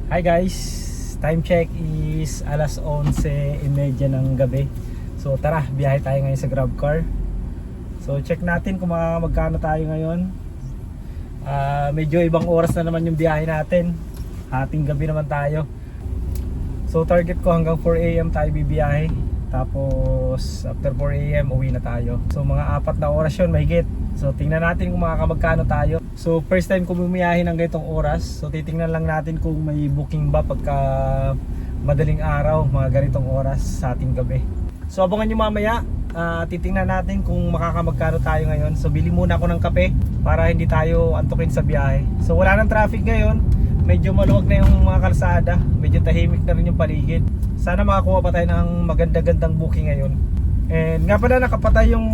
Hi guys, time check is alas 11:30 ng gabi. So tara, biyahe tayo ngayon sa GrabCar. So check natin kung magkano tayo ngayon. Medyo ibang oras na naman yung biyahe natin. Hating gabi naman tayo. So target ko hanggang 4 AM tayo bibiyahe. Tapos after 4 AM uwi na tayo. So mga 4 na oras yun mahigit. So tingnan natin kung magkano tayo. So first time ko bumiyahe ng ganitong oras. So titingnan lang natin kung may booking ba pagka madaling araw, mga ganitong oras sa ating gabi. So abangan nyo mamaya. Titingnan natin kung magkano tayo ngayon. So bili muna ako ng kape para hindi tayo antukin sa biyahe. So wala nang traffic ngayon. Medyo maluwag na yung mga kalsada. Medyo tahimik na rin yung paligid. Sana makakuha pa tayo ng maganda-gandang booking ngayon. And nga pala nakapatay yung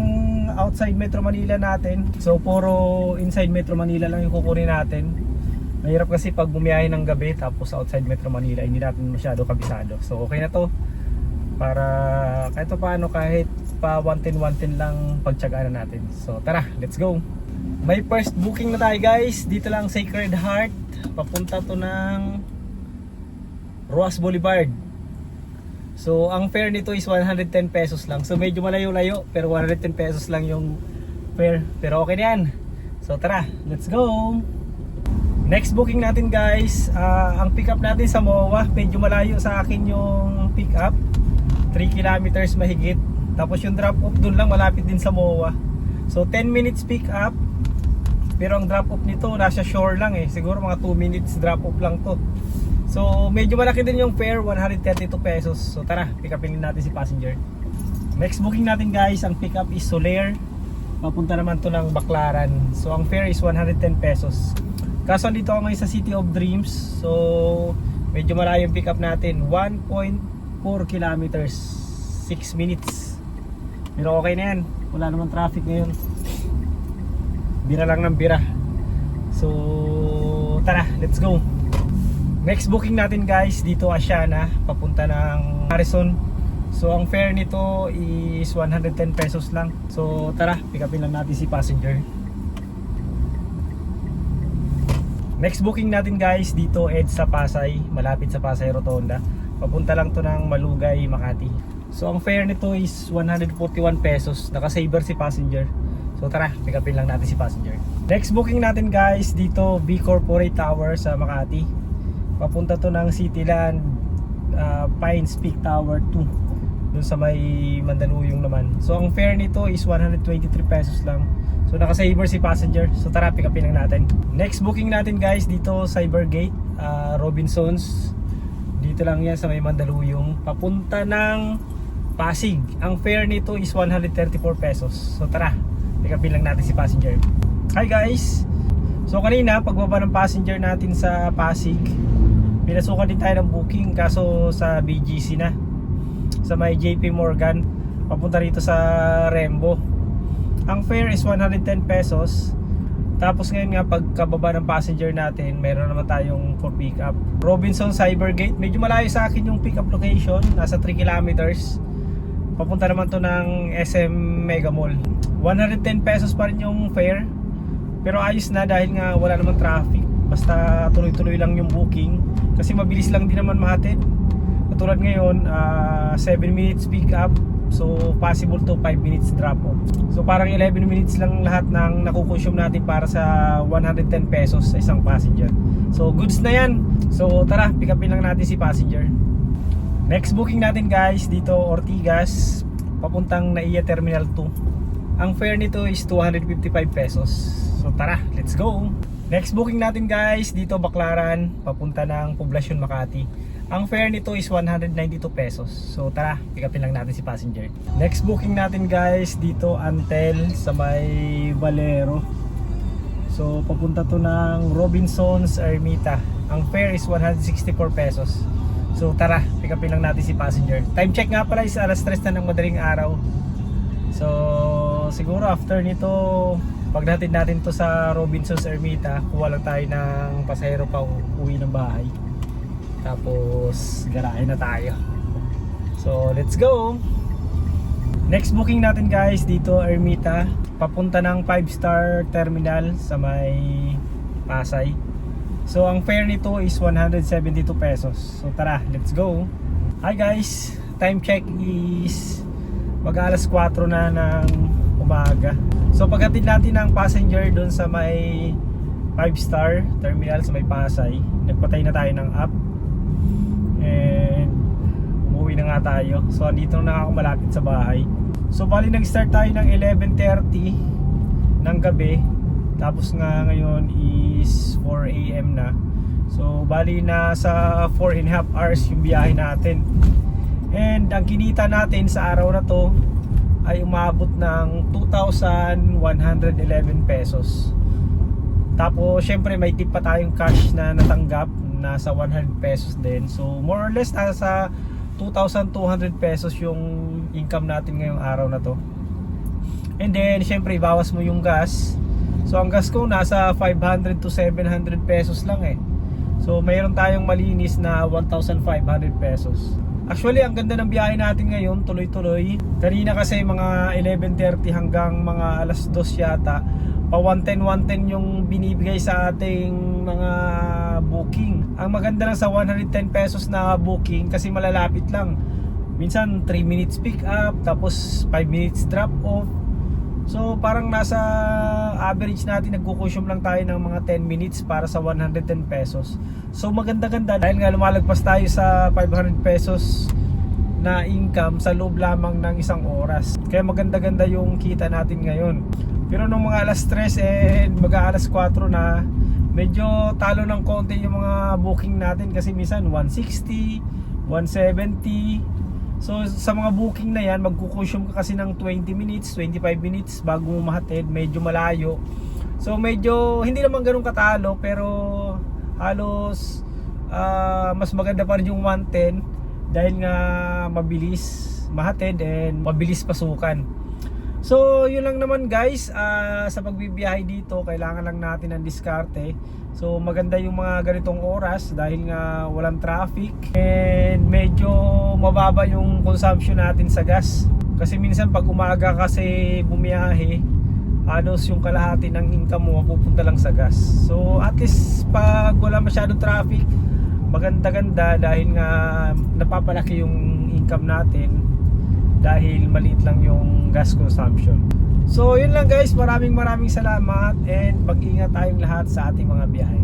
outside Metro Manila natin. So puro inside Metro Manila lang yung kukunin natin. Mahirap kasi pag bumiyahe ng gabi tapos outside Metro Manila hindi natin masyado kabisado. So okay na to. Para kahit paano, kahit pa 110 lang pagtsagaan natin. So tara, let's go. May first booking na tayo guys. Dito lang Sacred Heart. Papunta to ng Roas Boulevard. So ang fare nito is 110 pesos lang. So medyo malayo-layo pero 110 pesos lang yung fare. Pero okay na yan. So tara, let's go. Next booking natin guys, ang pick up natin sa MOA. Medyo malayo sa akin yung pick up, 3 kilometers mahigit. Tapos yung drop off dun lang malapit din sa MOA. So 10 minutes pick up. Pero ang drop off nito nasa shore lang eh. Siguro mga 2 minutes drop off lang to. So medyo malaki din yung fare, 132 pesos. So tara, pick upin natin si passenger. Next booking natin guys, ang pick up is Soler. Papunta naman to ng Baclaran. So ang fare is 110 pesos. Kaso dito ako ngayon sa City of Dreams. So medyo malayo yung pick up natin, 1.4 kilometers, 6 minutes. Pero okay na yan, wala naman traffic ngayon. Bira lang ng bira. So tara, let's go. Next booking natin guys, dito Asiana, papunta ng Harrison. So ang fare nito is 110 pesos lang. So tara, pick upin lang natin si passenger. Next booking natin guys, dito EDSA Pasay, malapit sa Pasay Rotonda. Papunta lang to ng Malugay, Makati. So ang fare nito is 141 pesos. Naka-saver si passenger. So tara, pick upin lang natin si passenger. Next booking natin guys, dito B Corporate Tower sa Makati. Papunta to ng Cityland, Pines Peak Tower 2, dun sa may Mandaluyong naman. So ang fare nito is 123 pesos lang. So naka-saver si passenger. So tara, pick upin lang natin. Next booking natin guys, dito Cybergate, Robinsons. Dito lang yan sa may Mandaluyong. Papunta ng Pasig. Ang fare nito is 134 pesos. So tara, pick upin lang natin si passenger. Hi guys. So kanina pagbaba ng passenger natin sa Pasig, pinasukan din tayo ng booking kaso sa BGC na, sa may JP Morgan, papunta rito sa Rembo. Ang fare is 110 pesos. Tapos ngayon nga pagkababa ng passenger natin, meron naman tayong for pick up Robinson Cybergate. Medyo malayo sa akin yung pick up location, nasa 3 kilometers. Papunta naman to ng SM Mega Mall. 110 pesos pa rin yung fare, pero ayos na dahil nga wala namang traffic. Basta tuloy-tuloy lang yung booking. Kasi mabilis lang din naman mahatid. Katulad ngayon, 7 minutes pick up. So possible to 5 minutes drop off. So parang 11 minutes lang lahat ng nakukonsume natin para sa 110 pesos sa isang passenger. So goods na yan. So tara, pick upin lang natin si passenger. Next booking natin guys, dito Ortigas, papuntang Naiya Terminal 2. Ang fare nito is 255 pesos. So tara, let's go. Next booking natin guys, dito Baclaran, papunta ng Poblacion, Makati. Ang fare nito is 192 pesos. So tara, pick upin lang natin si passenger. Next booking natin guys, dito Antel sa may Valero. So papunta to ng Robinsons Ermita. Ang fare is 164 pesos. So tara, pick upin lang natin si passenger. Time check nga pala is alas 3 na ng madaling araw. So siguro after nito, pagdating natin to sa Robinsons Ermita, kuha lang tayo ng pasahero pa uwi ng bahay. Tapos garahe na tayo. So let's go. Next booking natin guys, dito Ermita, papunta ng 5-star terminal sa may Pasay. So ang fare nito is 172 pesos. So tara, let's go. Hi guys, time check is mag-alas 4 na ng umaga. So paghatid natin ng passenger doon sa may 5-star terminal sa may Pasay, nagpatay na tayo ng app and umuwi na nga tayo. So andito na ako malapit sa bahay. So bali nag-start tayo ng 11:30 ng gabi. Tapos nga ngayon is 4 AM na. So bali na sa 4.5 hours yung biyahe natin. And ang kinita natin sa araw na to ay umabot ng 2,111 pesos. Tapos syempre may tip pa tayong cash na natanggap, nasa 100 pesos din. So more or less nasa 2,200 pesos yung income natin ngayong araw na to. And then syempre bawas mo yung gas. So ang gas ko nasa 500 to 700 pesos lang eh. So mayroon tayong malinis na 1,500 pesos. Actually ang ganda ng biyahe natin ngayon, tuloy-tuloy. Kanina kasi mga 11:30 hanggang mga alas 2 yata. Pa 110 yung binibigay sa ating mga booking. Ang maganda lang sa 110 pesos na booking kasi malalapit lang. Minsan 3 minutes pick up, tapos 5 minutes drop off. So parang nasa average natin nagkukusyum lang tayo ng mga 10 minutes para sa 110 pesos. So maganda-ganda dahil nga lumalagpas tayo sa 500 pesos na income sa loob lamang ng isang oras. Kaya maganda-ganda yung kita natin ngayon. Pero nung mga alas 3 and mag-aalas 4 na, medyo talo ng konti yung mga booking natin kasi minsan 160, 170. So sa mga booking na yan, magkukusyum ka kasi ng 20 minutes, 25 minutes bago mo mahatid, medyo malayo. So medyo hindi naman ganun katalo, pero halos mas maganda pa rin yung 110 dahil nga mabilis mahatid and mabilis pasukan. So yun lang naman guys, sa pagbibiyahe dito kailangan lang natin ng diskarte. So maganda yung mga ganitong oras dahil nga walang traffic and medyo mababa yung consumption natin sa gas. Kasi minsan pag umaga kasi bumiyahe, halos yung kalahati ng income mo pupunta lang sa gas. So at least pag wala masyadong traffic, maganda-ganda dahil nga napapalaki yung income natin dahil maliit lang yung gas consumption. So yun lang guys, maraming salamat and mag-ingat tayong lahat sa ating mga biyahe.